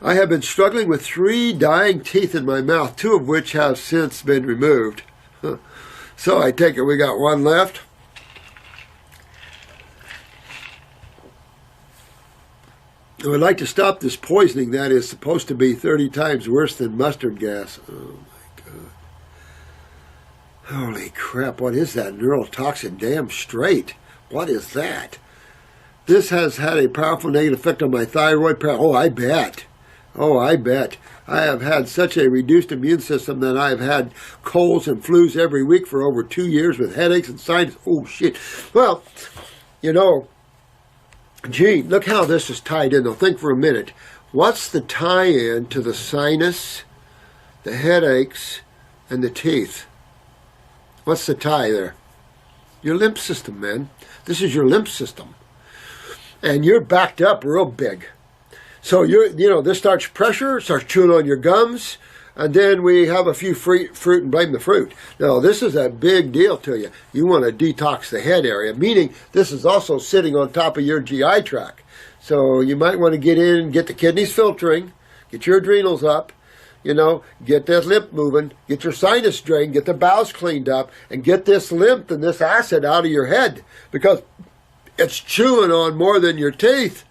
I have been struggling with 3 dying teeth in my mouth, 2 of which have since been removed. So I take it we got 1 left. I would like to stop this poisoning that is supposed to be 30 times worse than mustard gas. Oh my God. Holy crap, what is that neurotoxin? Damn straight. What is that? This has had a powerful negative effect on my thyroid. Oh, I bet. Oh, I bet. I have had such a reduced immune system that I've had colds and flus every week for over 2 years with headaches and sinus. Oh, shit. Well, you know, gee, look how this is tied in. Now, think for a minute. What's the tie-in to the sinus, the headaches, and the teeth? What's the tie there? Your lymph system, man. This is your lymph system. And you're backed up real big. So, this starts pressure, starts chewing on your gums, and then we have a few fruit and blame the fruit. Now, this is a big deal to you. You want to detox the head area, meaning this is also sitting on top of your GI tract. So you might want to get in, get the kidneys filtering, get your adrenals up, get that lymph moving, get your sinus drained, get the bowels cleaned up, and get this lymph and this acid out of your head, because it's chewing on more than your teeth.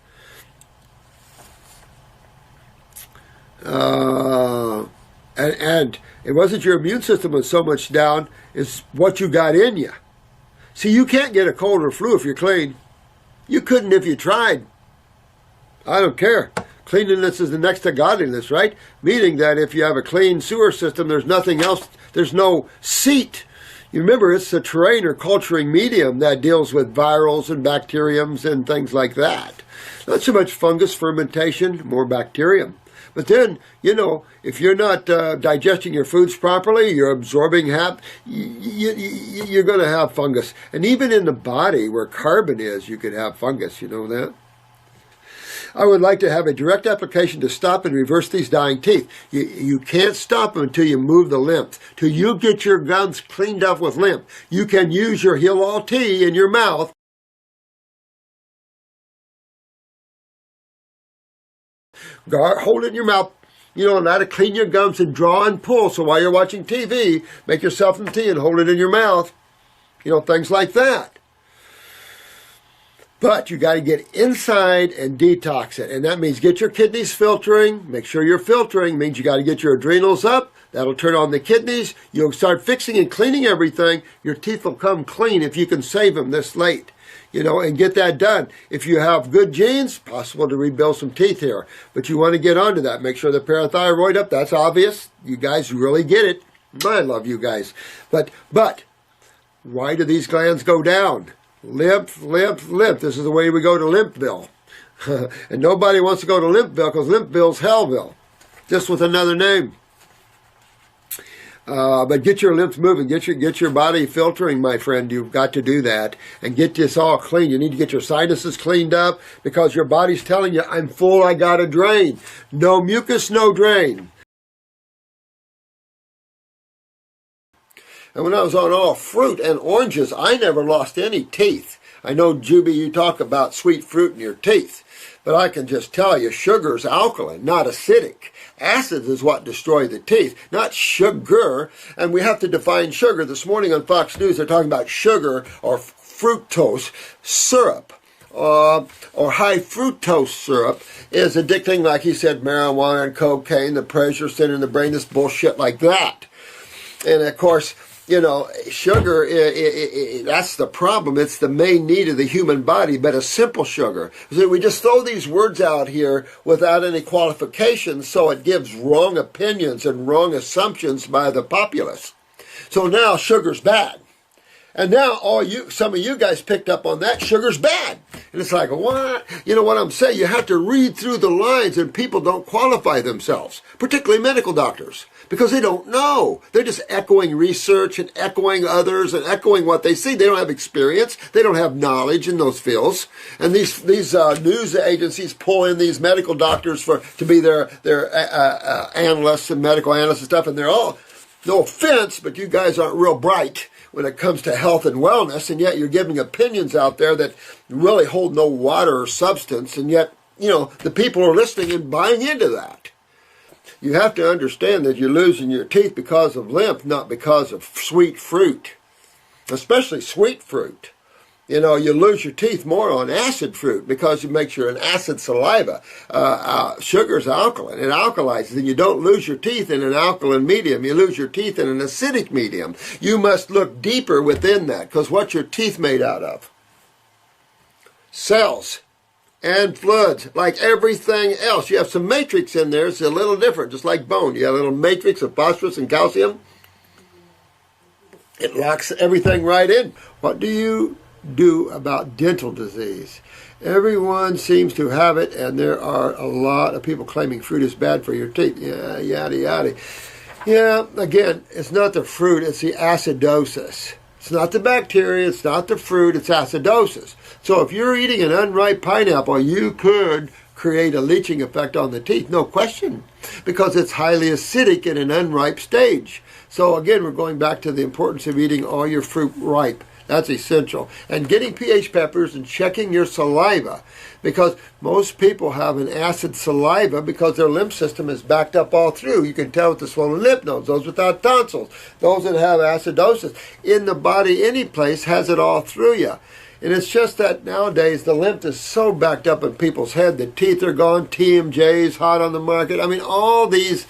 And it wasn't your immune system was so much down, it's what you got in you. See, you can't get a cold or flu if you're clean. You couldn't if you tried. I don't care. Cleanliness is the next to godliness, right? Meaning that if you have a clean sewer system, there's nothing else, there's no seat. You remember, it's the terrain or culturing medium that deals with virals and bacteriums and things like that. Not so much fungus fermentation, more bacterium. But then, if you're not digesting your foods properly, you're absorbing you're going to have fungus. And even in the body where carbon is, you could have fungus. You know that? I would like to have a direct application to stop and reverse these dying teeth. You can't stop them until you move the lymph. Till you get your gums cleaned up with lymph. You can use your Heal-All tea in your mouth. Hold it in your mouth, now to clean your gums and draw and pull. So while you're watching TV, make yourself some tea and hold it in your mouth. Things like that. But you got to get inside and detox it. And that means get your kidneys filtering. Make sure you're filtering. Means you got to get your adrenals up. That'll turn on the kidneys. You'll start fixing and cleaning everything. Your teeth will come clean if you can save them this late. And get that done. If you have good genes, possible to rebuild some teeth here. But you want to get onto that. Make sure the parathyroid up. That's obvious. You guys really get it. I love you guys. But why do these glands go down? Lymph, lymph, lymph. This is the way we go to Lymphville. And nobody wants to go to Lymphville because Lymphville's Hellville. Just with another name. But get your lymph moving, get your body filtering, my friend. You've got to do that and get this all clean. You need to get your sinuses cleaned up because your body's telling you, I'm full, I got to drain. No mucus, no drain. And when I was on all fruit and oranges, I never lost any teeth. I know, Juby, you talk about sweet fruit in your teeth. But I can just tell you, sugar's alkaline, not acidic. Acid is what destroy the teeth, not sugar. And we have to define sugar. This morning on Fox News, they're talking about sugar or fructose syrup. Or high fructose syrup is addicting, like he said, marijuana and cocaine, the pressure center in the brain, this bullshit like that. And of course, sugar, that's the problem. It's the main need of the human body, but a simple sugar. So we just throw these words out here without any qualifications, so it gives wrong opinions and wrong assumptions by the populace. So now sugar's bad. And now some of you guys picked up on that. Sugar's bad. And it's like, what? You know what I'm saying? You have to read through the lines, and people don't qualify themselves, particularly medical doctors, because they don't know. They're just echoing research and echoing others and echoing what they see. They don't have experience. They don't have knowledge in those fields. And these news agencies pull in these medical doctors to be their analysts and medical analysts and stuff, and they're all, no offense, but you guys aren't real bright when it comes to health and wellness, and yet you're giving opinions out there that really hold no water or substance, and yet the people are listening and buying into that. You have to understand that you're losing your teeth because of lymph, not because of sweet fruit, especially sweet fruit. You lose your teeth more on acid fruit because it makes you an acid saliva. Sugar's alkaline. It alkalizes, and you don't lose your teeth in an alkaline medium. You lose your teeth in an acidic medium. You must look deeper within that, because what's your teeth made out of? Cells and fluids, like everything else. You have some matrix in there. It's a little different, just like bone. You have a little matrix of phosphorus and calcium. It locks everything right in. What do you do about dental disease? Everyone seems to have it, and there are a lot of people claiming fruit is bad for your teeth. Yeah, yada, yada. Yeah, again, it's not the fruit, it's the acidosis. It's not the bacteria, it's not the fruit, it's acidosis. So if you're eating an unripe pineapple, you could create a leaching effect on the teeth, no question, because it's highly acidic in an unripe stage. So again, we're going back to the importance of eating all your fruit ripe. That's essential. And getting pH peppers and checking your saliva, because most people have an acid saliva because their lymph system is backed up all through. You can tell with the swollen lymph nodes, those without tonsils, those that have acidosis. In the body, any place has it all through you. And it's just that nowadays the lymph is so backed up in people's head. The teeth are gone, TMJ's hot on the market. I mean, all these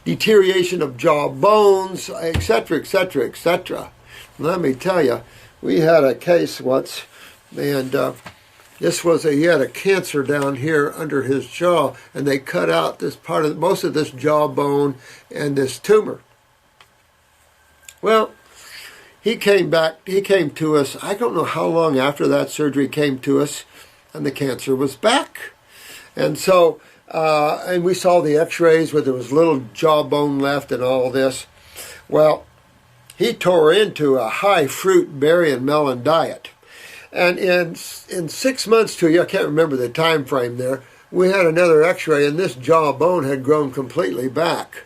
deterioration of jaw bones, etc., etc., etc. Let me tell you, we had a case once, and he had a cancer down here under his jaw, and they cut out this part of most of this jawbone and this tumor. Well, he came to us, I don't know how long after that surgery came to us, and the cancer was back. And so, and we saw the x-rays where there was little jawbone left and all this. Well, he tore into a high fruit, berry, and melon diet. And in 6 months to a year, I can't remember the time frame there, we had another x-ray, and this jawbone had grown completely back.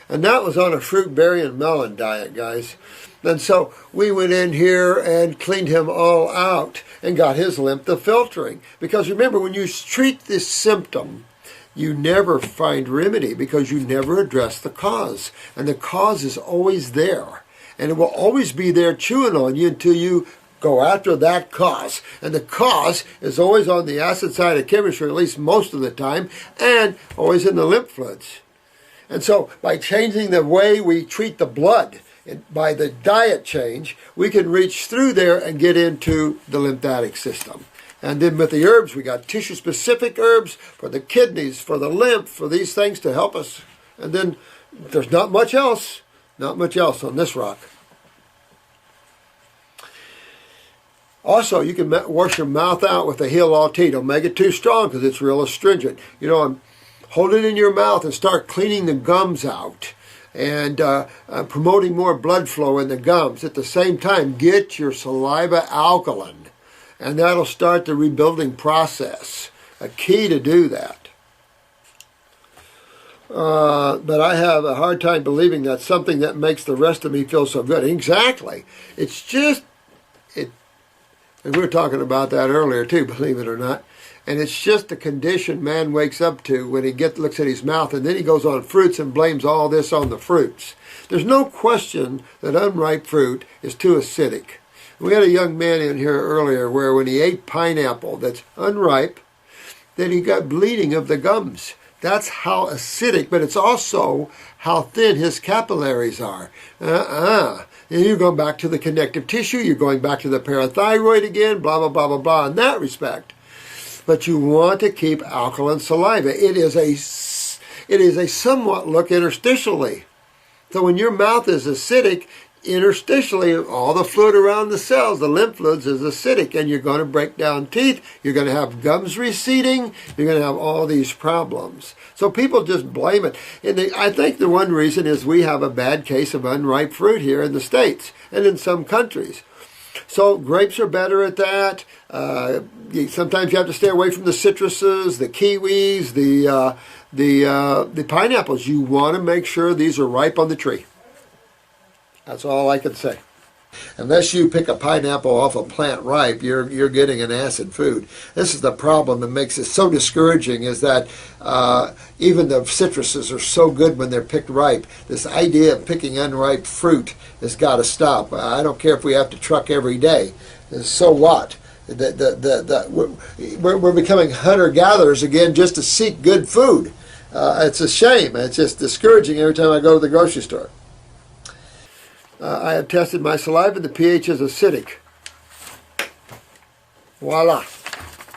And that was on a fruit, berry, and melon diet, guys. And so we went in here and cleaned him all out and got his lymph filtering. Because remember, when you treat this symptom, you never find remedy because you never address the cause. And the cause is always there. And it will always be there chewing on you until you go after that cause. And the cause is always on the acid side of chemistry, at least most of the time, and always in the lymph fluids. And so by changing the way we treat the blood, and by the diet change, we can reach through there and get into the lymphatic system. And then with the herbs, we got tissue-specific herbs for the kidneys, for the lymph, for these things to help us. And then there's not much else on this rock. Also, you can wash your mouth out with a heal-all tea. Don't make it too strong because it's real astringent. Hold it in your mouth and start cleaning the gums out and promoting more blood flow in the gums. At the same time, get your saliva alkaline, and that'll start the rebuilding process. A key to do that. But I have a hard time believing that's something that makes the rest of me feel so good. Exactly. It's just, and we were talking about that earlier too, believe it or not. And it's just the condition man wakes up to when he looks at his mouth, and then he goes on fruits and blames all this on the fruits. There's no question that unripe fruit is too acidic. We had a young man in here earlier where when he ate pineapple that's unripe, then he got bleeding of the gums. That's how acidic, but it's also how thin his capillaries are. And you're going back to the connective tissue, you're going back to the parathyroid again, blah, blah, blah, blah, blah, in that respect. But you want to keep alkaline saliva. It is a somewhat look interstitially. So when your mouth is acidic, interstitially, all the fluid around the cells, the lymph fluids, is acidic, and you're going to break down teeth, you're going to have gums receding, you're going to have all these problems. So people just blame it. And I think the one reason is we have a bad case of unripe fruit here in the States and in some countries. So grapes are better at that. Sometimes you have to stay away from the citruses, the kiwis, the pineapples. You want to make sure these are ripe on the tree. That's all I can say. Unless you pick a pineapple off a plant ripe, you're getting an acid food. This is the problem that makes it so discouraging, is that even the citruses are so good when they're picked ripe. This idea of picking unripe fruit has got to stop. I don't care if we have to truck every day. So what? We're becoming hunter-gatherers again just to seek good food. It's a shame. It's just discouraging every time I go to the grocery store. I have tested my saliva. The pH is acidic. Voila.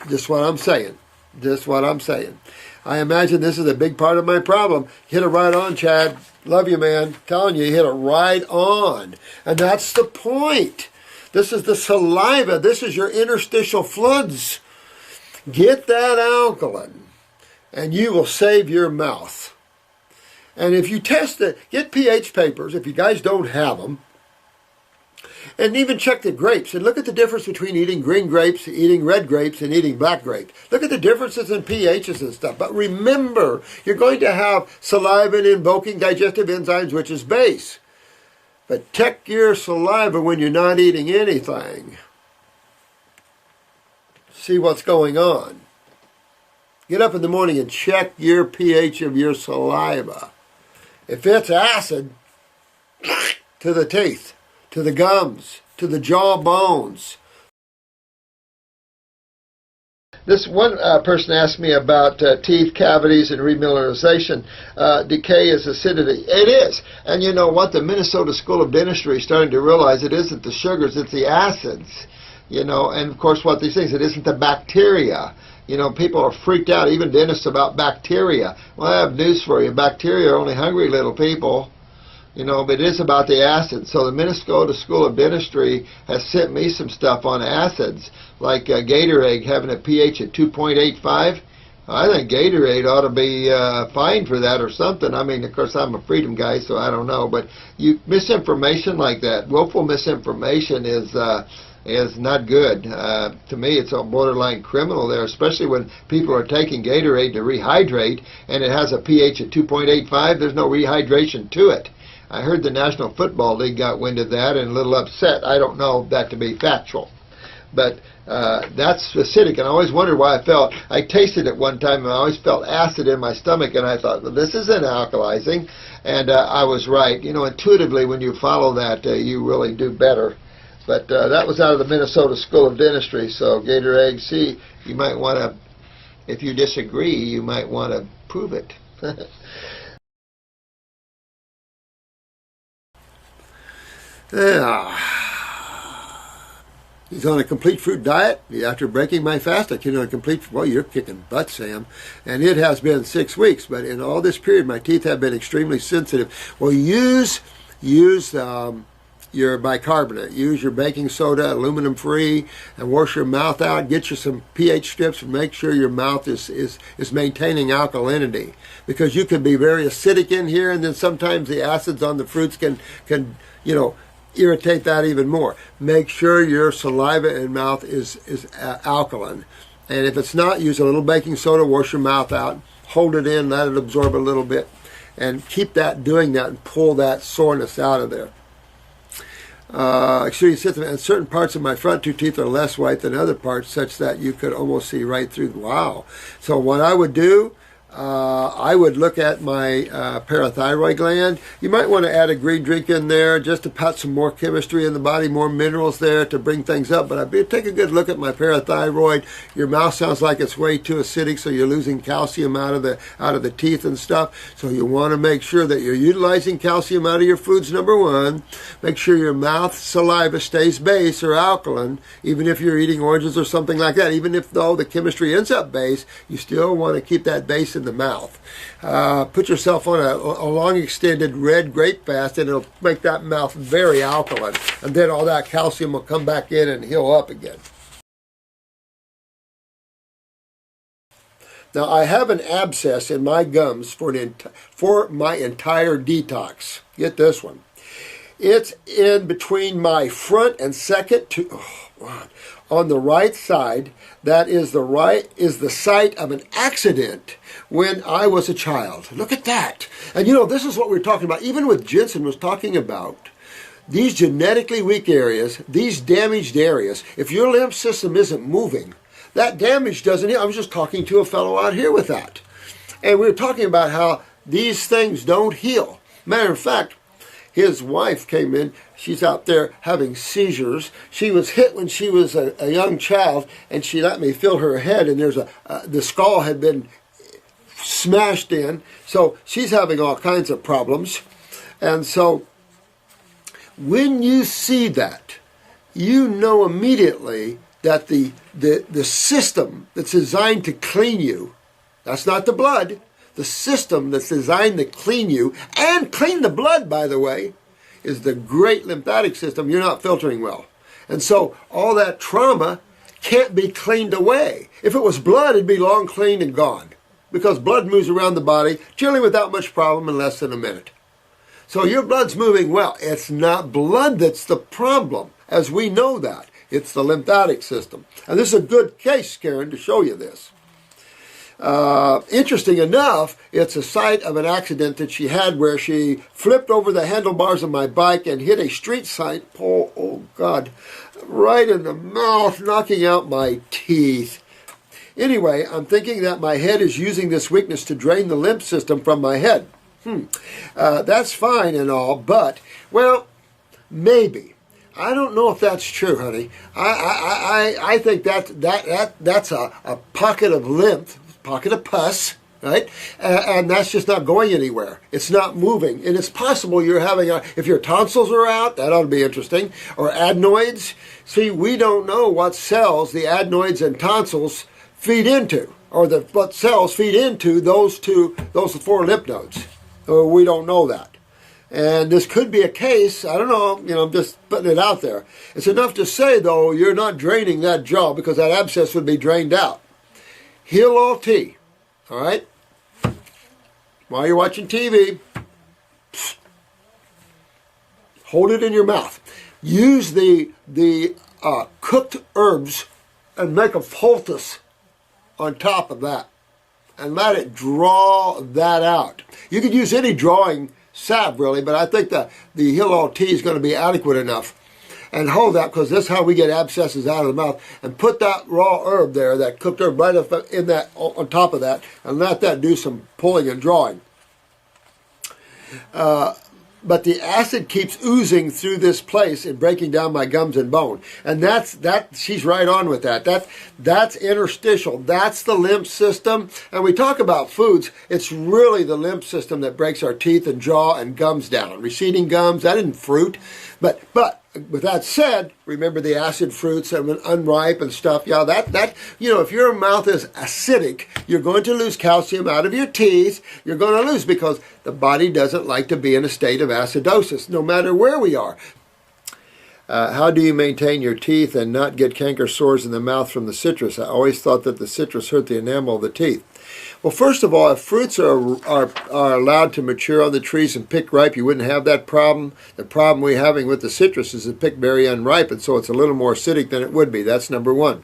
Just what I'm saying. Just what I'm saying. I imagine this is a big part of my problem. Hit it right on, Chad. Love you, man. Telling you, hit it right on. And that's the point. This is the saliva. This is your interstitial fluids. Get that alkaline, and you will save your mouth. And if you test it, get pH papers, if you guys don't have them, and even check the grapes, and look at the difference between eating green grapes, eating red grapes, and eating black grapes. Look at the differences in pHs and stuff. But remember, you're going to have saliva invoking digestive enzymes, which is base. But check your saliva when you're not eating anything. See what's going on. Get up in the morning and check your pH of your saliva. If it's acid, to the teeth, to the gums, to the jaw bones. This one person asked me about teeth cavities and remineralization. Decay is acidity. It is. And you know what? The Minnesota School of Dentistry is starting to realize it isn't the sugars, it's the acids. You know, and of course what these things, it isn't the bacteria. You know, people are freaked out, even dentists, about bacteria. Well, I have news for you. Bacteria are only hungry little people. You know, but it is about the acids. So the Minnesota School of Dentistry has sent me some stuff on acids, like Gatorade having a pH at 2.85. I think Gatorade ought to be fined for that or something. I mean, of course, I'm a freedom guy, so I don't know. But misinformation like that, willful misinformation is not good. To me, it's a borderline criminal there, especially when people are taking Gatorade to rehydrate, and it has a pH of 2.85. There's no rehydration to it. I heard the National Football League got wind of that and a little upset. I don't know that to be factual. But that's acidic, and I always wondered why I tasted it one time, and I always felt acid in my stomach, and I thought, well, this isn't alkalizing, and I was right. You know, intuitively, when you follow that, you really do better. But that was out of the Minnesota School of Dentistry, so Gatorade, see, you might want to, if you disagree, you might want to prove it. Yeah. He's on a complete fruit diet. After breaking my fast, I came on a complete, well, you're kicking butt, Sam. And it has been 6 weeks, but in all this period, my teeth have been extremely sensitive. Well, use your bicarbonate. Use your baking soda, aluminum-free, and wash your mouth out. Get you some pH strips and make sure your mouth is maintaining alkalinity. Because you can be very acidic in here, and then sometimes the acids on the fruits can irritate that even more. Make sure your saliva and mouth is alkaline. And if it's not, use a little baking soda, wash your mouth out, hold it in, let it absorb a little bit, and keep doing that and pull that soreness out of there. And certain parts of my front two teeth are less white than other parts, such that you could almost see right through. Wow. So what I would do, I would look at my parathyroid gland. You might want to add a green drink in there just to put some more chemistry in the body, more minerals there to bring things up. But take a good look at my parathyroid. Your mouth sounds like it's way too acidic, so you're losing calcium out of the teeth and stuff. So you want to make sure that you're utilizing calcium out of your foods, number one. Make sure your mouth saliva stays base or alkaline, even if you're eating oranges or something like that. Even if though the chemistry ends up base, you still want to keep that base in the mouth. Put yourself on a long extended red grape fast, and it'll make that mouth very alkaline, and then all that calcium will come back in and heal up again. Now I have an abscess in my gums for my entire detox. Get this one. It's in between my front and second on the right side. That is the site of an accident when I was a child. Look at that. And this is what we're talking about. Even what Jensen was talking about. these genetically weak areas, these damaged areas, if your lymph system isn't moving, that damage doesn't heal. I was just talking to a fellow out here with that. And we were talking about how these things don't heal. Matter of fact, his wife came in. She's out there having seizures. She was hit when she was a young child, and she let me feel her head, and there's the skull had been smashed in. So she's having all kinds of problems. And so when you see that, you know immediately that the system that's designed to clean you, that's not the blood, the system that's designed to clean you, and clean the blood, by the way, is the great lymphatic system. You're not filtering well. And so all that trauma can't be cleaned away. If it was blood, it'd be long cleaned and gone, because blood moves around the body generally without much problem in less than a minute. So your blood's moving well. It's not blood that's the problem, as we know that. It's the lymphatic system. And this is a good case, Karen, to show you this. Interesting enough, it's a site of an accident that she had where she flipped over the handlebars of my bike and hit a street sign pole, oh God, right in the mouth, knocking out my teeth. Anyway, I'm thinking that my head is using this weakness to drain the lymph system from my head. That's fine and all, but, well, maybe. I don't know if that's true, honey. I think that's a pocket of lymph, pocket of pus, right? And that's just not going anywhere. It's not moving. And it's possible you're having, if your tonsils are out, that ought to be interesting, or adenoids. See, we don't know what cells the adenoids and tonsils feed into, or what cells feed into those 4 lymph nodes. We don't know that. And this could be a case, I don't know, I'm just putting it out there. It's enough to say, though, you're not draining that jaw because that abscess would be drained out. Heal all T, all right? While you're watching TV, hold it in your mouth. Use the cooked herbs and make a poultice on top of that, and let it draw that out. You could use any drawing salve, really, but I think the Heal All Tea is going to be adequate enough. And hold that, because that's how we get abscesses out of the mouth. And put that raw herb there, that cooked herb, right up in that, on top of that, and let that do some pulling and drawing. But the acid keeps oozing through this place and breaking down my gums and bone. And she's right on with that. That's interstitial. That's the lymph system. And we talk about foods. It's really the lymph system that breaks our teeth and jaw and gums down. Receding gums, that isn't fruit. But with that said, remember the acid fruits and unripe and stuff. Yeah, if your mouth is acidic, you're going to lose calcium out of your teeth. You're going to lose because the body doesn't like to be in a state of acidosis, no matter where we are. How do you maintain your teeth and not get canker sores in the mouth from the citrus? I always thought that the citrus hurt the enamel of the teeth. Well, first of all, if fruits are allowed to mature on the trees and pick ripe, you wouldn't have that problem. The problem we're having with the citrus is it picked very unripe, and so it's a little more acidic than it would be. That's number one.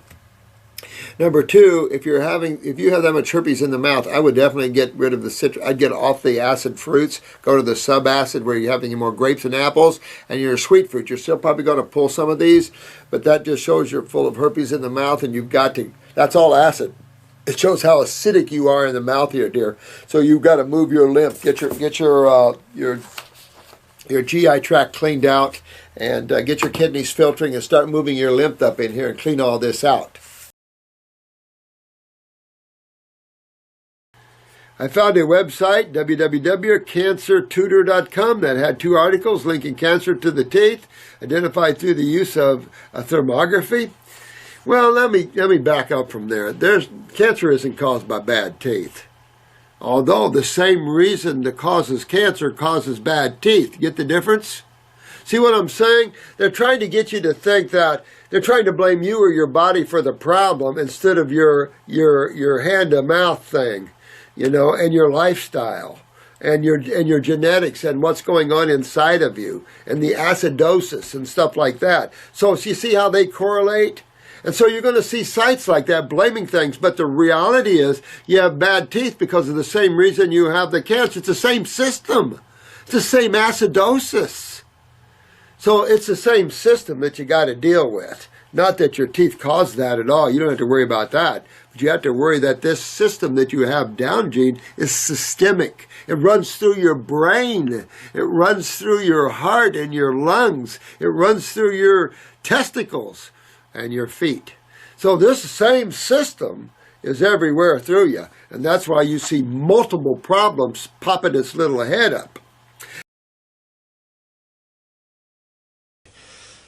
Number two, if you have that much herpes in the mouth, I would definitely get rid of the citrus. I'd get off the acid fruits, go to the subacid where you're having more grapes and apples, and your sweet fruit. You're still probably going to pull some of these, but that just shows you're full of herpes in the mouth, and that's all acid. It shows how acidic you are in the mouth here, dear. So you've got to move your lymph, get your GI tract cleaned out, and get your kidneys filtering and start moving your lymph up in here and clean all this out. I found a website, www.cancertutor.com, that had 2 articles linking cancer to the teeth, identified through the use of thermography. Well, let me back up from there. Cancer isn't caused by bad teeth. Although the same reason that causes cancer causes bad teeth. Get the difference? See what I'm saying? They're trying to get you to think that they're trying to blame you or your body for the problem instead of your hand-to-mouth thing, and your lifestyle and your genetics and what's going on inside of you and the acidosis and stuff like that. So you see how they correlate? And so you're going to see sites like that blaming things, but the reality is you have bad teeth because of the same reason you have the cancer. It's the same system. It's the same acidosis. So it's the same system that you got to deal with. Not that your teeth cause that at all. You don't have to worry about that. But you have to worry that this system that you have down, Gene, is systemic. It runs through your brain. It runs through your heart and your lungs. It runs through your testicles and your feet. So this same system is everywhere through you. And that's why you see multiple problems popping its little head up.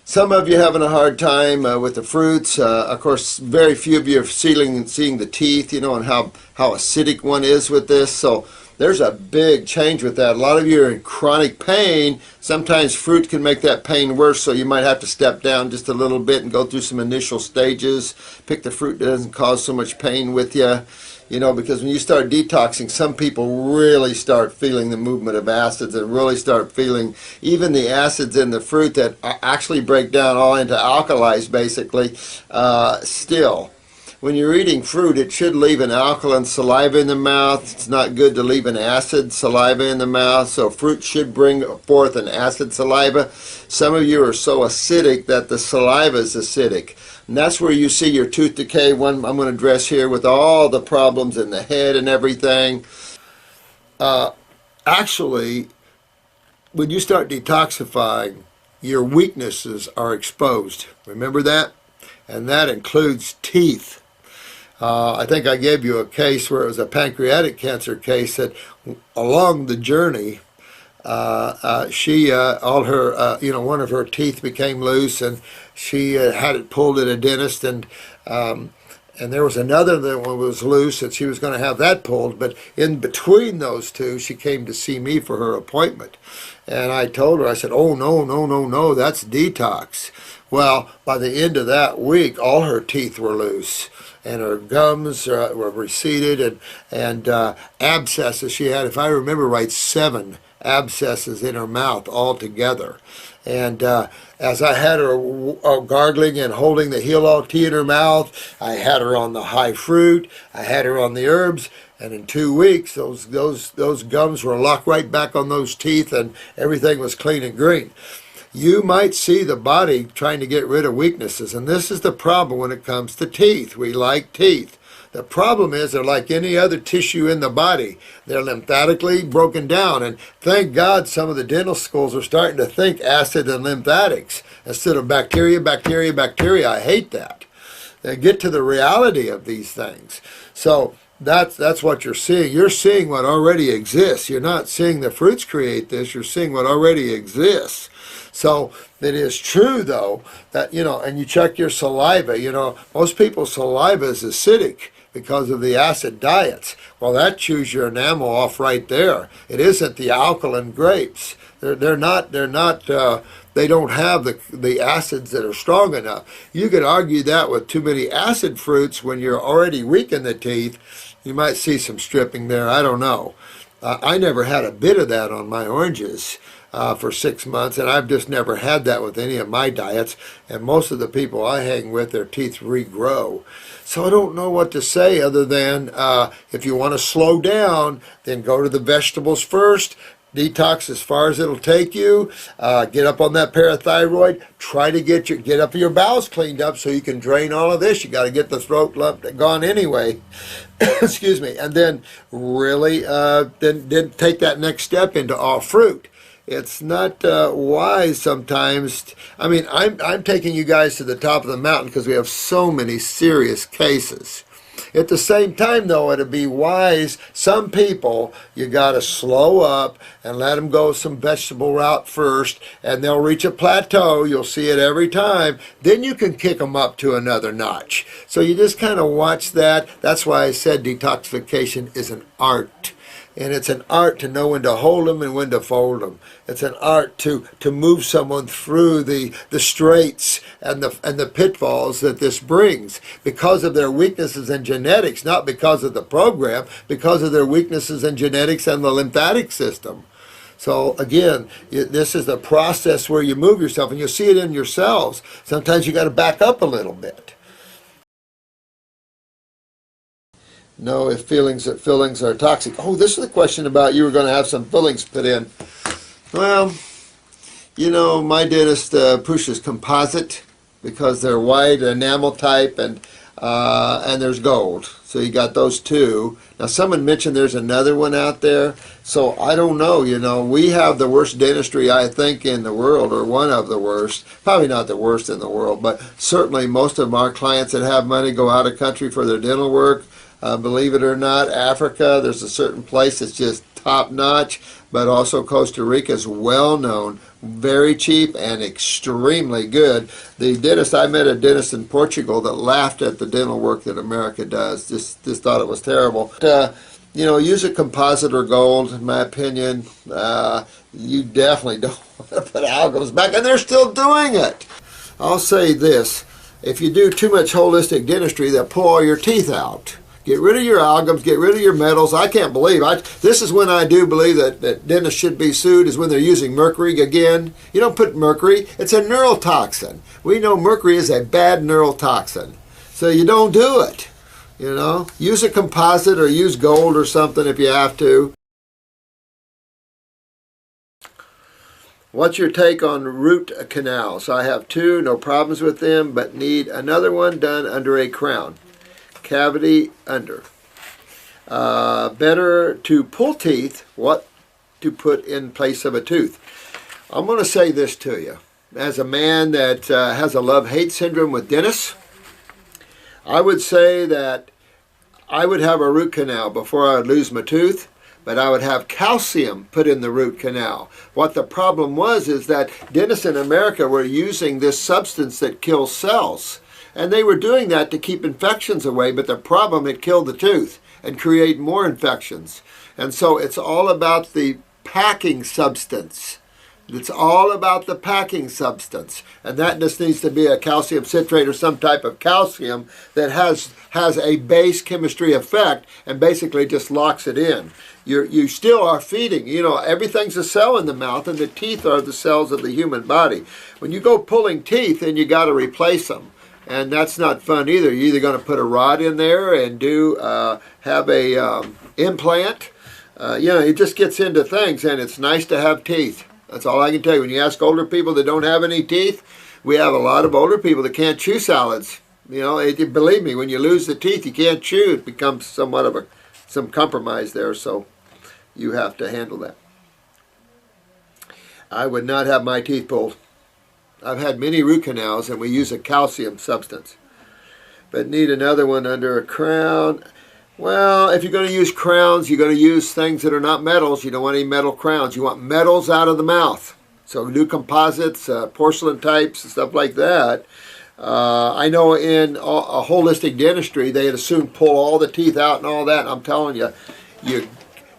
Some of you having a hard time with the fruits. Of course, very few of you are seeing the teeth, you know, and how acidic one is with this. So there's a big change with that. A lot of you are in chronic pain. Sometimes fruit can make that pain worse, so you might have to step down just a little bit and go through some initial stages. Pick the fruit that doesn't cause so much pain with you. You know, because when you start detoxing, some people really start feeling the movement of acids and really start feeling even the acids in the fruit that actually break down all into alkalis, basically, still. When you're eating fruit, it should leave an alkaline saliva in the mouth. It's not good to leave an acid saliva in the mouth, so fruit should bring forth an acid saliva. Some of you are so acidic that the saliva is acidic. And that's where you see your tooth decay. One I'm going to address here with all the problems in the head and everything. Actually, when you start detoxifying, your weaknesses are exposed. Remember that? And that includes teeth. I think I gave you a case where it was a pancreatic cancer case that along the journey, all her, one of her teeth became loose, and she had it pulled at a dentist, and there was another that one was loose, and she was going to have that pulled. But in between those two, she came to see me for her appointment, and I told her, I said, "Oh no, that's detox." Well, by the end of that week, all her teeth were loose, and her gums were receded, and abscesses she had, if I remember right, 7 abscesses in her mouth altogether. And as I had her gargling and holding the heal-all tea in her mouth, I had her on the high fruit, I had her on the herbs, and in 2 weeks, those gums were locked right back on those teeth, and everything was clean and green. You might see the body trying to get rid of weaknesses, and this is the problem when it comes to teeth. We like teeth. The problem is they're like any other tissue in the body. They're lymphatically broken down, and thank God some of the dental schools are starting to think acid and lymphatics instead of bacteria. I hate that. They get to the reality of these things. So that's what you're seeing. You're seeing what already exists. You're not seeing the fruits create this. You're seeing what already exists. So it is true, though, that, and you check your saliva, most people's saliva is acidic because of the acid diets. Well, that chews your enamel off right there. It isn't the alkaline grapes. They don't have the acids that are strong enough. You could argue that with too many acid fruits when you're already weak in the teeth, you might see some stripping there. I don't know. I never had a bit of that on my oranges for 6 months, and I've just never had that with any of my diets, and most of the people I hang with, their teeth regrow. So I don't know what to say other than if you want to slow down, then go to the vegetables first, detox as far as it'll take you, get up on that parathyroid, try to get up your bowels cleaned up so you can drain all of this. You got to get the throat lump gone anyway. Excuse me. And then really then take that next step into all fruit. It's not wise sometimes. I mean, I'm taking you guys to the top of the mountain because we have so many serious cases. At the same time, though, it'd be wise. Some people, you got to slow up and let them go some vegetable route first, and they'll reach a plateau. You'll see it every time. Then you can kick them up to another notch. So you just kind of watch that. That's why I said detoxification is an art. And it's an art to know when to hold them and when to fold them. It's an art to move someone through the straits and the pitfalls that this brings because of their weaknesses and genetics, not because of the program, because of their weaknesses and genetics and the lymphatic system. So again, this is the process where you move yourself, and you'll see it in yourselves. Sometimes you got to back up a little bit. No, if fillings are toxic. Oh, this is the question about you were going to have some fillings put in. Well, You know, my dentist pushes composite because they're white, enamel type, and there's gold. So you got those two. Now, someone mentioned there's another one out there. So I don't know. You know, we have the worst dentistry, I think, in the world, or one of the worst. Probably not the worst in the world, but certainly most of our clients that have money go out of country for their dental work. Believe it or not, Africa, there's a certain place that's just top notch, but also Costa Rica is well known, very cheap and extremely good. I met a dentist in Portugal that laughed at the dental work that America does. Just thought it was terrible. You know, use a composite or gold, in my opinion. You definitely don't want to put amalgams back, and they're still doing it. I'll say this: if you do too much holistic dentistry, they'll pull all your teeth out. Get rid of your amalgams, get rid of your metals. I can't believe, this is when I do believe that dentists should be sued, is when they're using mercury again. You don't put mercury, it's a neurotoxin. We know mercury is a bad neurotoxin. So you don't do it, you know. Use a composite or use gold or something if you have to. What's your take on root canals? I have two, no problems with them, but need another one done under a crown. Cavity under. Better to pull teeth, what to put in place of a tooth. I'm going to say this to you. As a man that has a love-hate syndrome with dentists, I would say that I would have a root canal before I would lose my tooth, but I would have calcium put in the root canal. What the problem was is that dentists in America were using this substance that kills cells. And they were doing that to keep infections away, but the problem, it killed the tooth and create more infections. And so it's all about the packing substance. It's all about the packing substance. And that just needs to be a calcium citrate or some type of calcium that has a base chemistry effect and basically just locks it in. You still are feeding. You know, everything's a cell in the mouth, and the teeth are the cells of the human body. When you go pulling teeth, then you got to replace them. And that's not fun either. You're either going to put a rod in there and have a implant. You know, it just gets into things, and it's nice to have teeth. That's all I can tell you. When you ask older people that don't have any teeth, we have a lot of older people that can't chew salads. You know, believe me, when you lose the teeth, you can't chew. It becomes somewhat of some compromise there, so you have to handle that. I would not have my teeth pulled. I've had many root canals, and we use a calcium substance. But need another one under a crown. Well, if you're going to use crowns, you're going to use things that are not metals. You don't want any metal crowns. You want metals out of the mouth. So do composites, porcelain types, and stuff like that. I know in a holistic dentistry, they'd as soon pull all the teeth out and all that. And I'm telling you,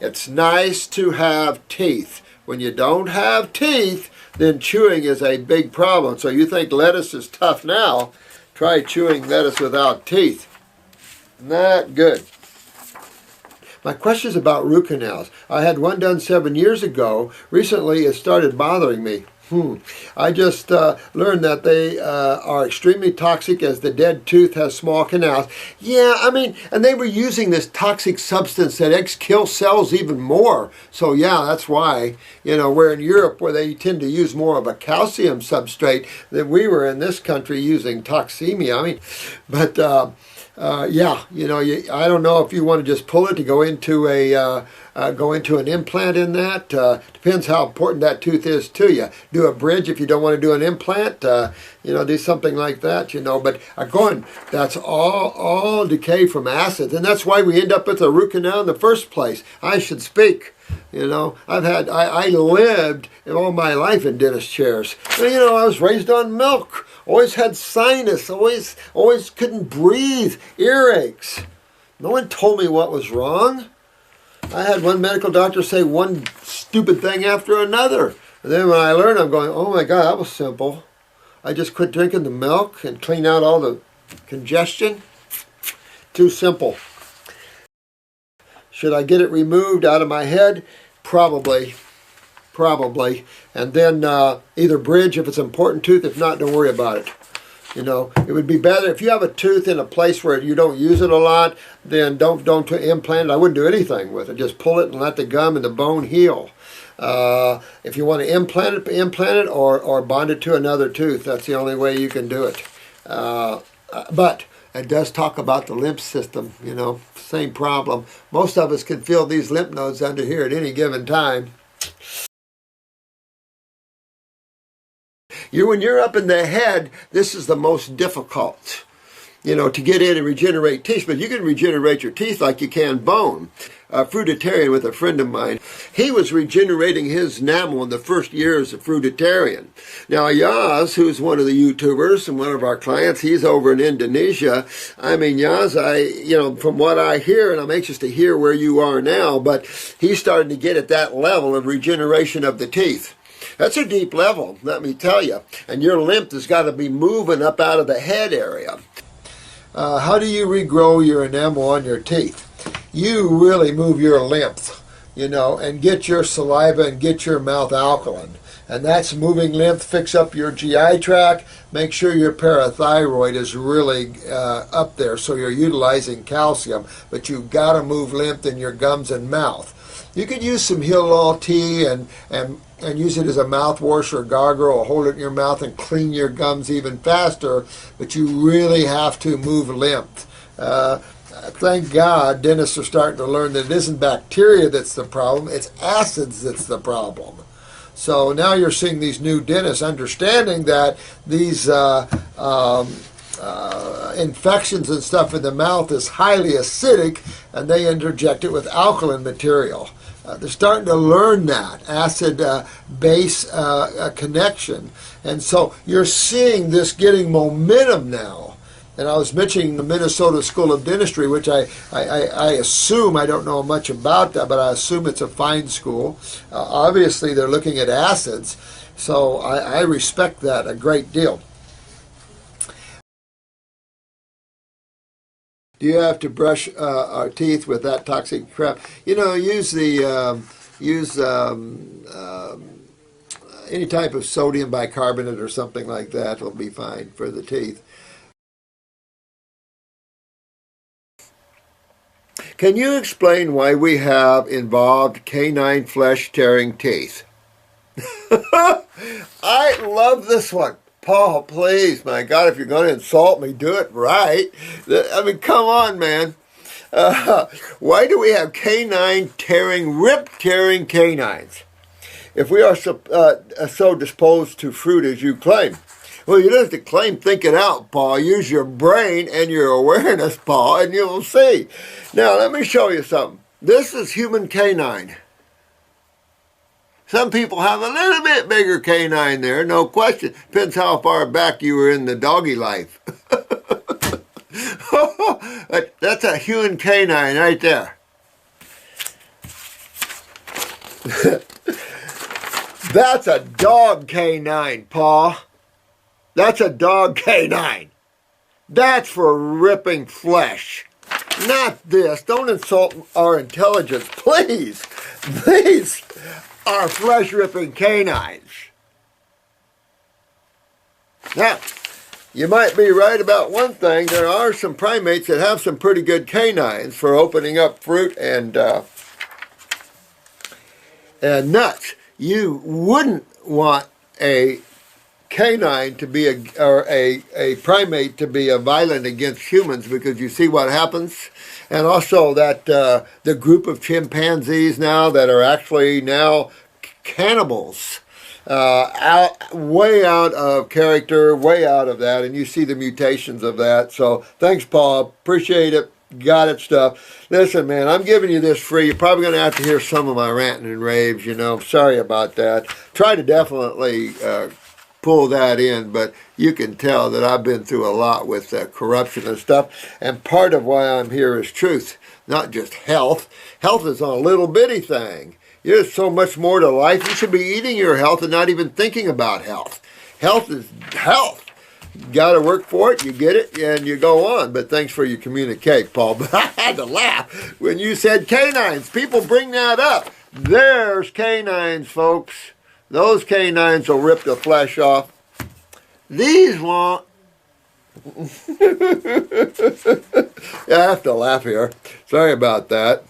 it's nice to have teeth. When you don't have teeth, then chewing is a big problem. So you think lettuce is tough now, try chewing lettuce without teeth. Not good. My question is about root canals. I had one done 7 years ago. Recently it started bothering me. I just learned that they are extremely toxic as the dead tooth has small canals. Yeah, I mean, and they were using this toxic substance that kills cells even more. So yeah, that's why, you know, we're in Europe where they tend to use more of a calcium substrate than we were in this country using toxemia. I mean, but yeah, you know, I don't know if you want to just pull it to go into an implant in that. Depends how important that tooth is to you. Do a bridge if you don't want to do an implant. You know, do something like that. You know, but that's all decay from acids, and that's why we end up with a root canal in the first place. I should speak. You know, I lived all my life in dentist chairs. You know, I was raised on milk. Always had sinus. Always couldn't breathe. Earaches. No one told me what was wrong. I had one medical doctor say one stupid thing after another. And then when I learned, I'm going, oh my God, that was simple. I just quit drinking the milk and clean out all the congestion. Too simple. Should I get it removed out of my head? Probably. And then either bridge if it's an important tooth. If not, don't worry about it. You know, it would be better if you have a tooth in a place where you don't use it a lot, then don't implant it. I wouldn't do anything with it. Just pull it and let the gum and the bone heal. If you want to implant it or bond it to another tooth. That's the only way you can do it. But it does talk about the lymph system, you know, same problem. Most of us can feel these lymph nodes under here at any given time. When you're up in the head, this is the most difficult, you know, to get in and regenerate teeth. But you can regenerate your teeth like you can bone. A fruitarian with a friend of mine, he was regenerating his enamel in the first years of fruitarian. Now, Yaz, who's one of the YouTubers and one of our clients, he's over in Indonesia. I mean, Yaz, you know, from what I hear, and I'm anxious to hear where you are now, but he's starting to get at that level of regeneration of the teeth. That's a deep level, let me tell you. And your lymph has got to be moving up out of the head area. How do you regrow your enamel on your teeth? You really move your lymph, you know, and get your saliva and get your mouth alkaline. And that's moving lymph, fix up your GI tract, make sure your parathyroid is really up there so you're utilizing calcium, but you've got to move lymph in your gums and mouth. You could use some Hilal tea and use it as a mouthwash or gargle, or hold it in your mouth and clean your gums even faster, but you really have to move lymph. Thank God dentists are starting to learn that it isn't bacteria that's the problem, it's acids that's the problem. So now you're seeing these new dentists understanding that these infections and stuff in the mouth is highly acidic, and they interject it with alkaline material. They're starting to learn that acid-base connection. And so you're seeing this getting momentum now. And I was mentioning the Minnesota School of Dentistry, which I assume, I don't know much about that, but I assume it's a fine school. Obviously, they're looking at acids, so I respect that a great deal. Do you have to brush our teeth with that toxic crap? You know, use any type of sodium bicarbonate or something like that will be fine for the teeth. Can you explain why we have involved canine flesh-tearing teeth? I love this one. Paul, please, my God, if you're going to insult me, do it right. I mean, come on, man. Why do we have rip-tearing canines? If we are so disposed to fruit as you claim. Well, you don't have to claim, think it out, Paul. Use your brain and your awareness, Paul, and you'll see. Now, let me show you something. This is human canine. Some people have a little bit bigger canine there, no question. Depends how far back you were in the doggy life. That's a human canine right there. That's a dog canine, Paul. That's a dog canine. That's for ripping flesh. Not this. Don't insult our intelligence, please. These are flesh-ripping canines. Now, you might be right about one thing. There are some primates that have some pretty good canines for opening up fruit and nuts. You wouldn't want a canine to be a primate to be violent against humans, because you see what happens. And also that the group of chimpanzees now that are actually now cannibals, way out of character, way out of that, and you see the mutations of that. So thanks, Paul, appreciate it. Got it stuff. Listen, man, I'm giving you this free. You're probably going to have to hear some of my ranting and raves, you know. Sorry about that. Try to definitely pull that in, but you can tell that I've been through a lot with corruption and stuff, and part of why I'm here is truth, not just health. Health is a little bitty thing. There's so much more to life. You should be eating your health and not even thinking about health. Health is health. You got to work for it, you get it, and you go on. But thanks for your communicate, Paul. But I had to laugh when you said canines. People bring that up. There's canines, folks. Those canines will rip the flesh off. These won't. I have to laugh here. Sorry about that.